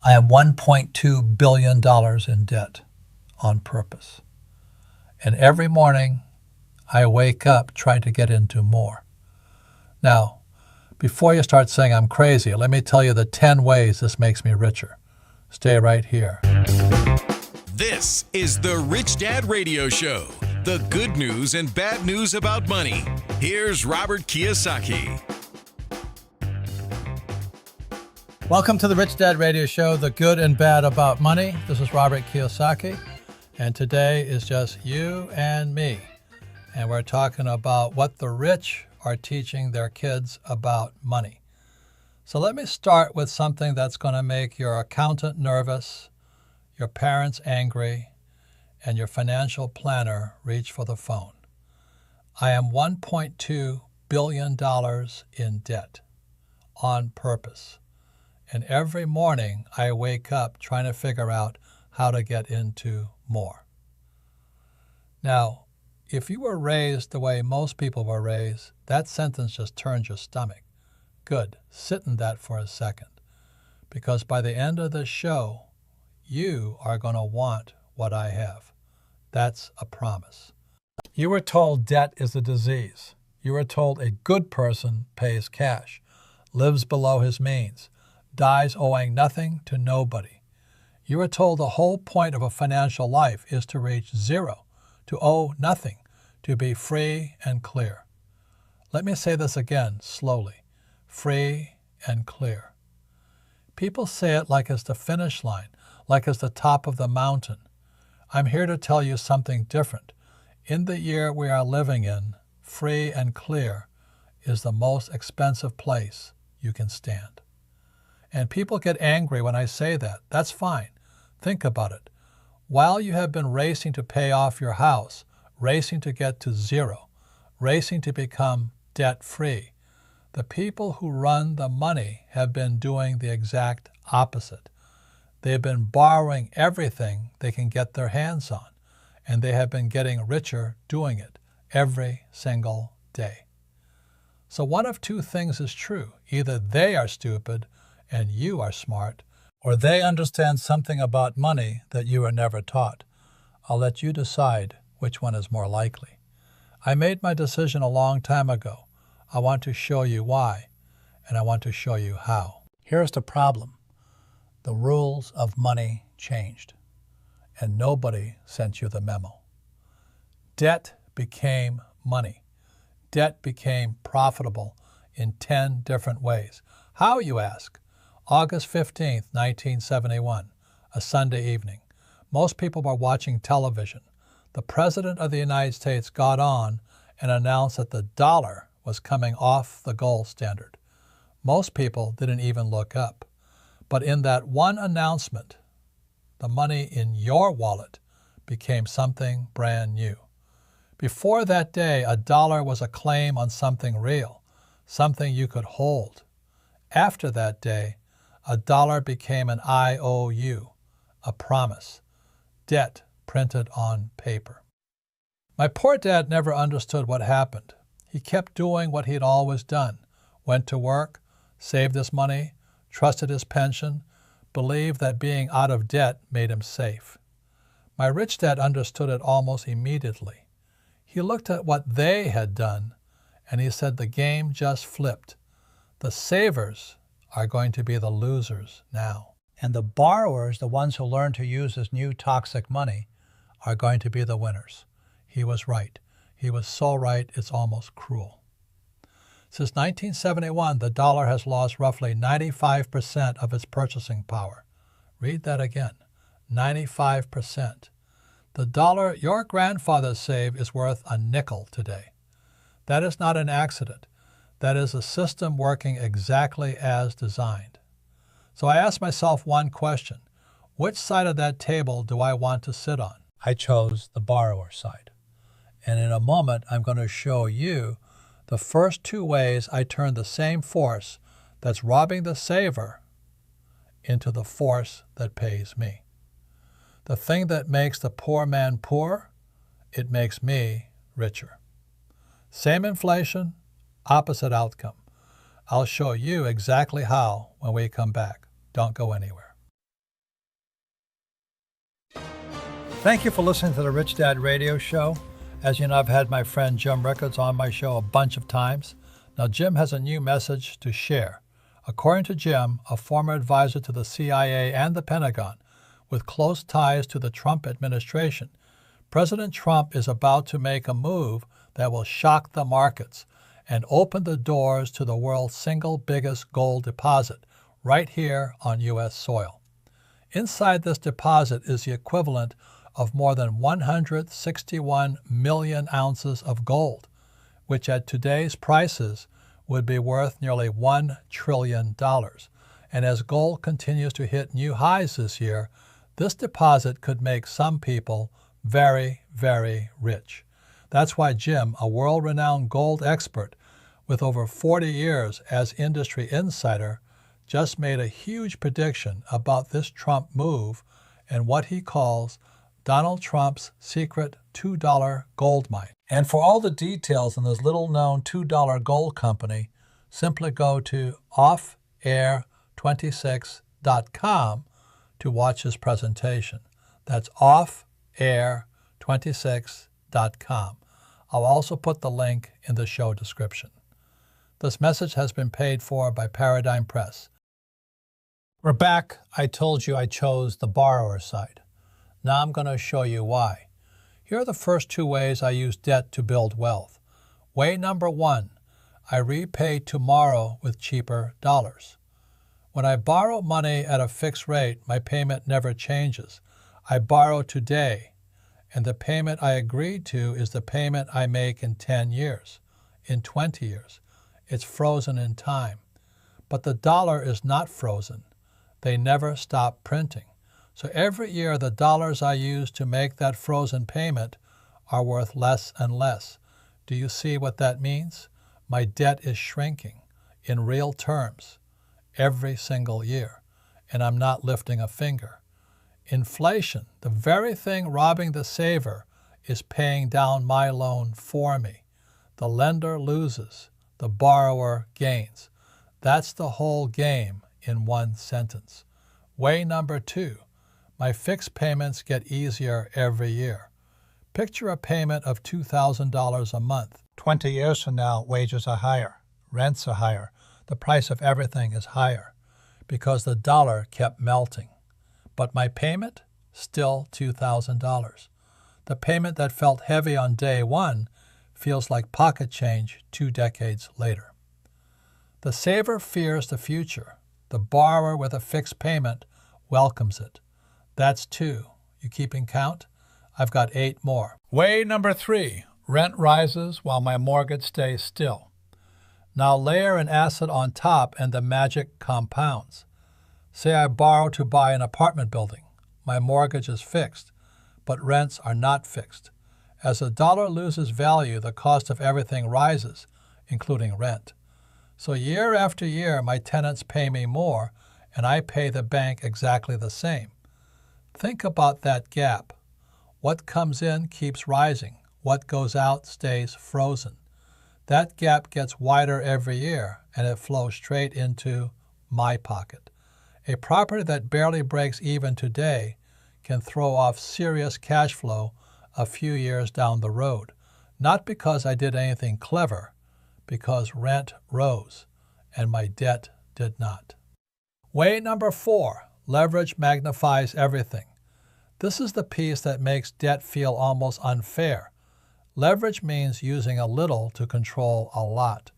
I am $1.2 billion in debt on purpose. And every morning I wake up trying to get into more. Now, before you start saying I'm crazy, let me tell you the 10 ways this makes me richer. Stay right here. This is the Rich Dad Radio Show. The good news and bad news about money. Here's Robert Kiyosaki. Welcome to the Rich Dad Radio Show, the good and bad about money. This is Robert Kiyosaki, and today is just you and me. And we're talking about what the rich are teaching their kids about money. So let me start with something that's going to make your accountant nervous, your parents angry, and your financial planner reach for the phone. I am $1.2 billion in debt on purpose. And every morning I wake up trying to figure out how to get into more. Now, if you were raised the way most people were raised, that sentence just turns your stomach. Good. Sit in that for a second. Because by the end of the show, you are going to want what I have. That's a promise. You were told debt is a disease. You were told a good person pays cash, lives below his means, dies owing nothing to nobody. You were told the whole point of a financial life is to reach zero, to owe nothing, to be free and clear. Let me say this again slowly. Free and clear. People say it like it's the finish line, like it's the top of the mountain. I'm here to tell you something different. In the year we are living in, free and clear is the most expensive place you can stand. And people get angry when I say that. That's fine. Think about it. While you have been racing to pay off your house, racing to get to zero, racing to become debt-free, the people who run the money have been doing the exact opposite. They have been borrowing everything they can get their hands on, and they have been getting richer doing it every single day. So one of two things is true. Either they are stupid and you are smart, or they understand something about money that you were never taught. I'll let you decide which one is more likely. I made my decision a long time ago. I want to show you why, and I want to show you how. Here's the problem. The rules of money changed, and nobody sent you the memo. Debt became money. Debt became profitable in 10 different ways. How, you ask? August 15th, 1971, a Sunday evening. Most people were watching television. The President of the United States got on and announced that the dollar was coming off the gold standard. Most people didn't even look up. But in that one announcement, the money in your wallet became something brand new. Before that day, a dollar was a claim on something real, something you could hold. After that day, a dollar became an IOU, a promise, debt printed on paper. My poor dad never understood what happened. He kept doing what he'd always done, went to work, saved his money, trusted his pension, believed that being out of debt made him safe. My rich dad understood it almost immediately. He looked at what they had done, and he said the game just flipped. The savers are going to be the losers now. And the borrowers, the ones who learn to use this new toxic money, are going to be the winners. He was right. He was so right, it's almost cruel. Since 1971, the dollar has lost roughly 95% of its purchasing power. Read that again, 95%. The dollar your grandfather saved is worth a nickel today. That is not an accident. That is a system working exactly as designed. So I asked myself one question. Which side of that table do I want to sit on? I chose the borrower side. And in a moment, I'm going to show you the first two ways I turn the same force that's robbing the saver into the force that pays me. The thing that makes the poor man poor, it makes me richer. Same inflation, opposite outcome. I'll show you exactly how when we come back. Don't go anywhere. Thank you for listening to the Rich Dad Radio Show. As you know, I've had my friend Jim Rickards on my show a bunch of times. Now, Jim has a new message to share. According to Jim, a former advisor to the CIA and the Pentagon, with close ties to the Trump administration, President Trump is about to make a move that will shock the markets and open the doors to the world's single biggest gold deposit right here on U.S. soil. Inside this deposit is the equivalent of more than 161 million ounces of gold, which at today's prices would be worth nearly $1 trillion. And as gold continues to hit new highs this year, this deposit could make some people very, very rich. That's why Jim, a world-renowned gold expert with over 40 years as industry insider, just made a huge prediction about this Trump move and what he calls Donald Trump's secret $2 gold mine. And for all the details on this little-known $2 gold company, simply go to offair26.com to watch his presentation. That's offair26.com. I'll also put the link in the show description. This message has been paid for by Paradigm Press. We're back. I told you I chose the borrower side. Now I'm going to show you why. Here are the first two ways I use debt to build wealth. Way number one, I repay tomorrow with cheaper dollars. When I borrow money at a fixed rate, my payment never changes. I borrow today, and the payment I agreed to is the payment I make in 10 years, in 20 years. It's frozen in time. But the dollar is not frozen. They never stop printing. So every year the dollars I use to make that frozen payment are worth less and less. Do you see what that means? My debt is shrinking in real terms every single year, and I'm not lifting a finger. Inflation, the very thing robbing the saver, is paying down my loan for me. The lender loses, the borrower gains. That's the whole game in one sentence. Way number two, my fixed payments get easier every year. Picture a payment of $2,000 a month. 20 years from now, wages are higher, rents are higher, the price of everything is higher because the dollar kept melting. But my payment, still $2,000. The payment that felt heavy on day one feels like pocket change 2 decades later. The saver fears the future. The borrower with a fixed payment welcomes it. That's 2. You keeping count? I've got 8 more. Way number 3, rent rises while my mortgage stays still. Now layer an asset on top and the magic compounds. Say I borrow to buy an apartment building. My mortgage is fixed, but rents are not fixed. As the dollar loses value, the cost of everything rises, including rent. So year after year, my tenants pay me more, and I pay the bank exactly the same. Think about that gap. What comes in keeps rising. What goes out stays frozen. That gap gets wider every year, and it flows straight into my pocket. A property that barely breaks even today can throw off serious cash flow a few years down the road, not because I did anything clever, because rent rose and my debt did not. Way number 4, leverage magnifies everything. This is the piece that makes debt feel almost unfair. Leverage means using a little to control a lot.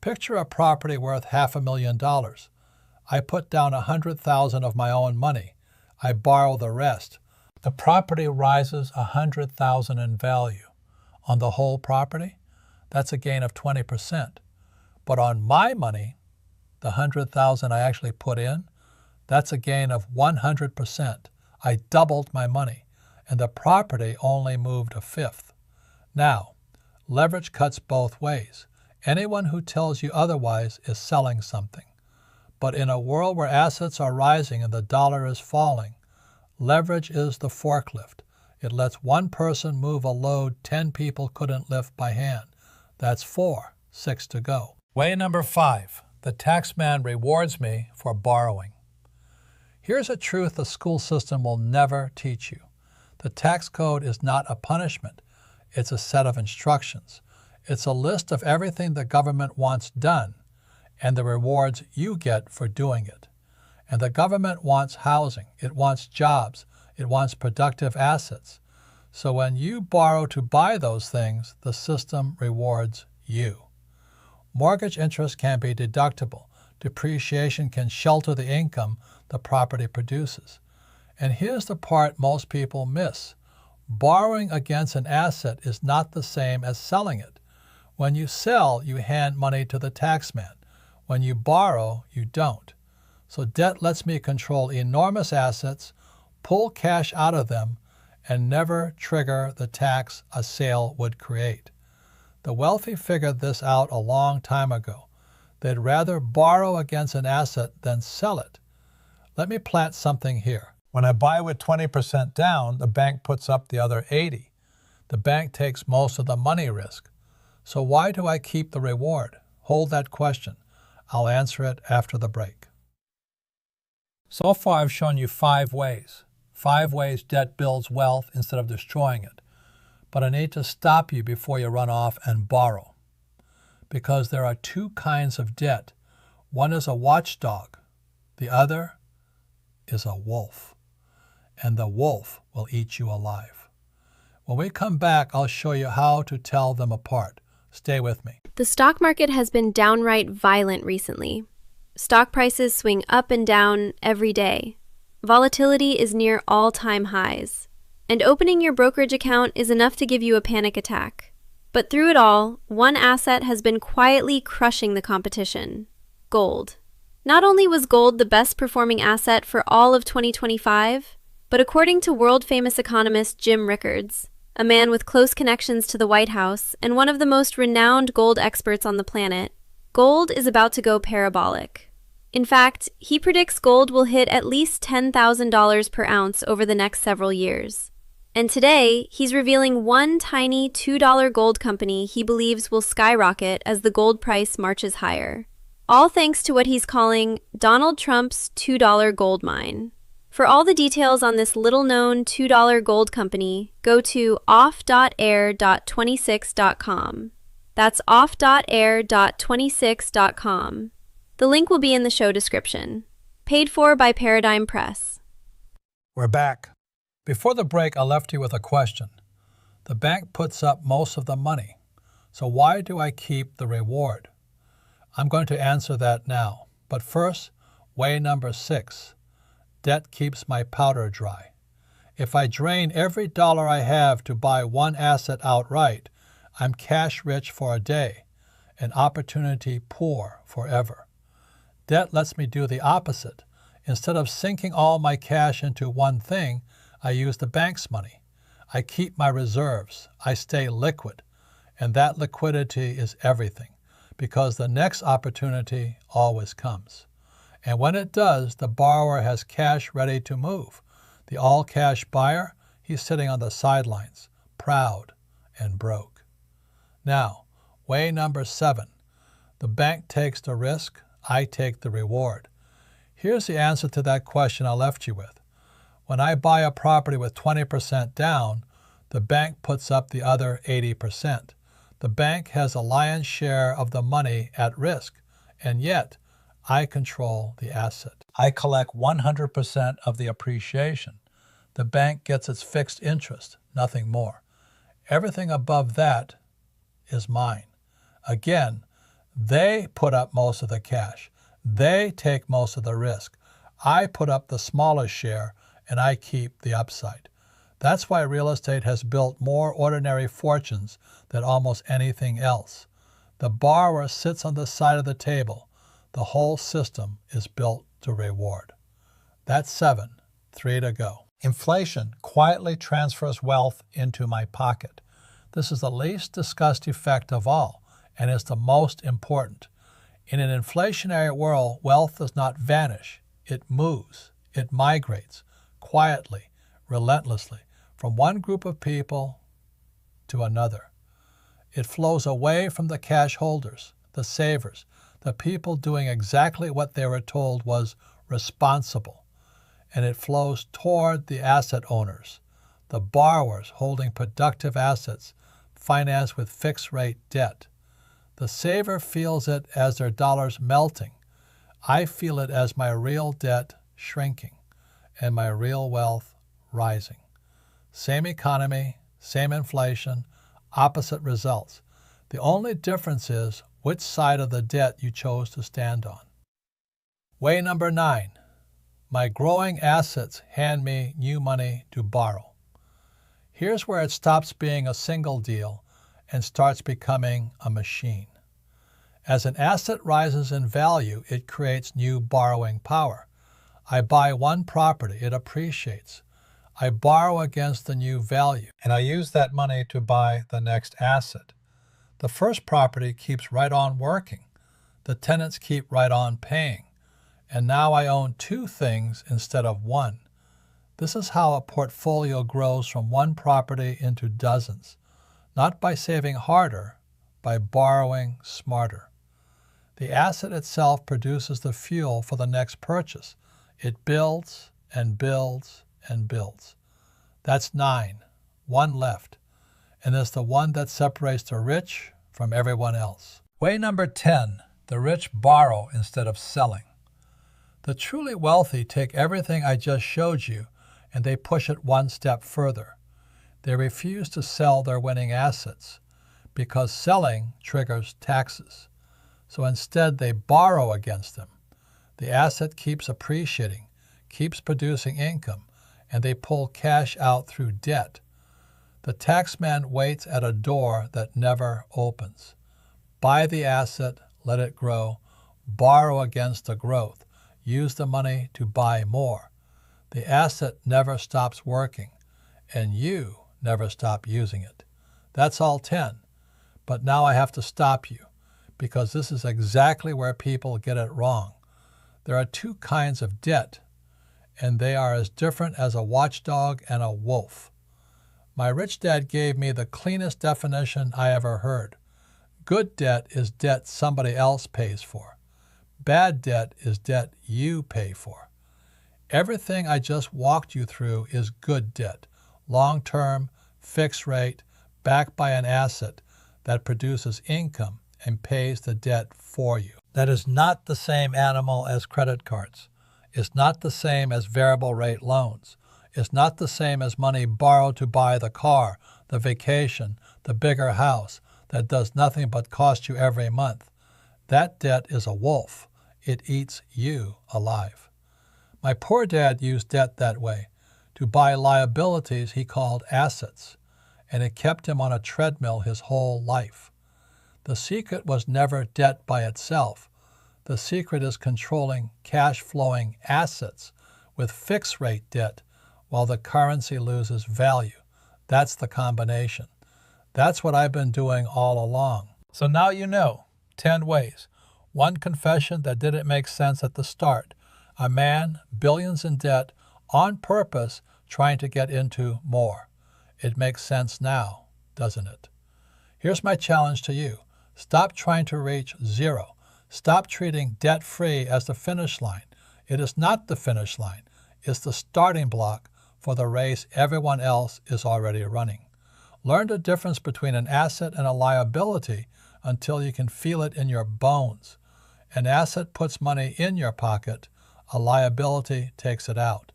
Picture a property worth $500,000. I put down $100,000 of my own money. I borrow the rest. The property rises $100,000 in value. On the whole property, that's a gain of 20%. But on my money, the $100,000 I actually put in, that's a gain of 100%. I doubled my money, and the property only moved a fifth. Now, leverage cuts both ways. Anyone who tells you otherwise is selling something. But in a world where assets are rising and the dollar is falling, leverage is the forklift. It lets one person move a load 10 people couldn't lift by hand. That's 4, 6 to go. Way number 5, the taxman rewards me for borrowing. Here's a truth the school system will never teach you. The tax code is not a punishment. It's a set of instructions. It's a list of everything the government wants done and the rewards you get for doing it. And the government wants housing. It wants jobs. It wants productive assets. So when you borrow to buy those things, the system rewards you. Mortgage interest can be deductible. Depreciation can shelter the income the property produces. And here's the part most people miss. Borrowing against an asset is not the same as selling it. When you sell, you hand money to the taxman. When you borrow, you don't. So debt lets me control enormous assets, pull cash out of them, and never trigger the tax a sale would create. The wealthy figured this out a long time ago. They'd rather borrow against an asset than sell it. Let me plant something here. When I buy with 20% down, the bank puts up the other 80. The bank takes most of the money risk. So why do I keep the reward? Hold that question. I'll answer it after the break. So far I've shown you 5 ways. 5 ways debt builds wealth instead of destroying it. But I need to stop you before you run off and borrow. Because there are 2 kinds of debt. One is a watchdog. The other is a wolf. And the wolf will eat you alive. When we come back, I'll show you how to tell them apart. Stay with me. The stock market has been downright violent recently. Stock prices swing up and down every day. Volatility is near all-time highs. And opening your brokerage account is enough to give you a panic attack. But through it all, one asset has been quietly crushing the competition: gold. Not only was gold the best performing asset for all of 2025, but according to world-famous economist Jim Rickards, a man with close connections to the White House and one of the most renowned gold experts on the planet, gold is about to go parabolic. In fact, he predicts gold will hit at least $10,000 per ounce over the next several years. And today, he's revealing one tiny $2 gold company he believes will skyrocket as the gold price marches higher. All thanks to what he's calling Donald Trump's $2 gold mine. For all the details on this little-known $2 gold company, go to off.air.26.com. That's off.air.26.com. The link will be in the show description. Paid for by Paradigm Press. We're back. Before the break, I left you with a question. The bank puts up most of the money, so why do I keep the reward? I'm going to answer that now. But first, way number 6. Debt keeps my powder dry. If I drain every dollar I have to buy one asset outright, I'm cash rich for a day, and opportunity poor forever. Debt lets me do the opposite. Instead of sinking all my cash into one thing, I use the bank's money. I keep my reserves. I stay liquid. And that liquidity is everything, because the next opportunity always comes. And when it does, the borrower has cash ready to move. The all-cash buyer, he's sitting on the sidelines, proud and broke. Now, way number 7. The bank takes the risk, I take the reward. Here's the answer to that question I left you with. When I buy a property with 20% down, the bank puts up the other 80%. The bank has a lion's share of the money at risk, and yet I control the asset. I collect 100% of the appreciation. The bank gets its fixed interest, nothing more. Everything above that is mine. Again, they put up most of the cash. They take most of the risk. I put up the smallest share, and I keep the upside. That's why real estate has built more ordinary fortunes than almost anything else. The borrower sits on the side of the table. The whole system is built to reward. That's 7. 3 to go. Inflation quietly transfers wealth into my pocket. This is the least discussed effect of all, and is the most important. In an inflationary world, wealth does not vanish. It moves. It migrates quietly, relentlessly, from one group of people to another. It flows away from the cash holders, the savers, the people doing exactly what they were told was responsible. And it flows toward the asset owners, the borrowers holding productive assets financed with fixed-rate debt. The saver feels it as their dollars melting. I feel it as my real debt shrinking and my real wealth rising. Same economy, same inflation, opposite results. The only difference is which side of the debt you chose to stand on. Way number 9. My growing assets hand me new money to borrow. Here's where it stops being a single deal and starts becoming a machine. As an asset rises in value, it creates new borrowing power. I buy one property, it appreciates. I borrow against the new value, and I use that money to buy the next asset. The first property keeps right on working. The tenants keep right on paying. And now I own 2 things instead of 1. This is how a portfolio grows from one property into dozens, not by saving harder, by borrowing smarter. The asset itself produces the fuel for the next purchase. It builds and builds and builds. That's 9, 1 left, and it's the one that separates the rich from everyone else. Way number 10, the rich borrow instead of selling. The truly wealthy take everything I just showed you and they push it one step further. They refuse to sell their winning assets because selling triggers taxes. So instead they borrow against them. The asset keeps appreciating, keeps producing income, and they pull cash out through debt. The taxman waits at a door that never opens. Buy the asset, let it grow, borrow against the growth. Use the money to buy more. The asset never stops working, and you never stop using it. That's all 10. But now I have to stop you, because this is exactly where people get it wrong. There are 2 kinds of debt, and they are as different as a watchdog and a wolf. My rich dad gave me the cleanest definition I ever heard. Good debt is debt somebody else pays for. Bad debt is debt you pay for. Everything I just walked you through is good debt, long-term, fixed rate, backed by an asset that produces income and pays the debt for you. That is not the same animal as credit cards. It's not the same as variable rate loans. It's not the same as money borrowed to buy the car, the vacation, the bigger house that does nothing but cost you every month. That debt is a wolf. It eats you alive. My poor dad used debt that way, to buy liabilities he called assets, and it kept him on a treadmill his whole life. The secret was never debt by itself. The secret is controlling cash-flowing assets with fixed-rate debt while the currency loses value. That's the combination. That's what I've been doing all along. So now you know 10 ways. 1 confession that didn't make sense at the start. A man, billions in debt, on purpose, trying to get into more. It makes sense now, doesn't it? Here's my challenge to you. Stop trying to reach 0. Stop treating debt-free as the finish line. It is not the finish line. It's the starting block for the race everyone else is already running. Learn the difference between an asset and a liability until you can feel it in your bones. An asset puts money in your pocket. A liability takes it out.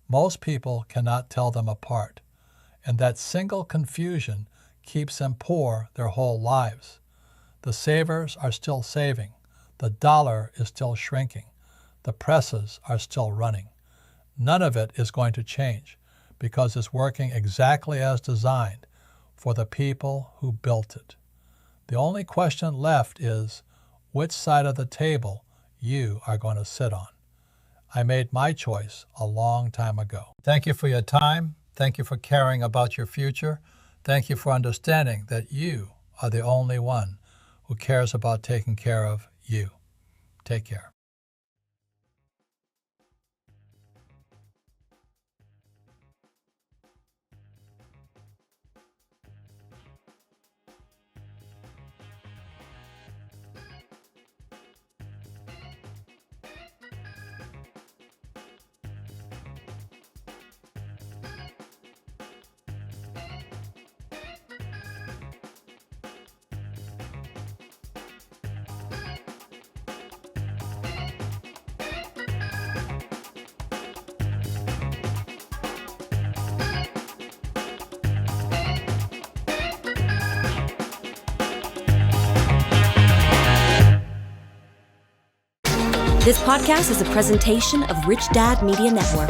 Most people cannot tell them apart. And that single confusion keeps them poor their whole lives. The savers are still saving. The dollar is still shrinking. The presses are still running. None of it is going to change because it's working exactly as designed for the people who built it. The only question left is which side of the table you are going to sit on. I made my choice a long time ago. Thank you for your time. Thank you for caring about your future. Thank you for understanding that you are the only one who cares about taking care of you. Take care. This podcast is a presentation of Rich Dad Media Network.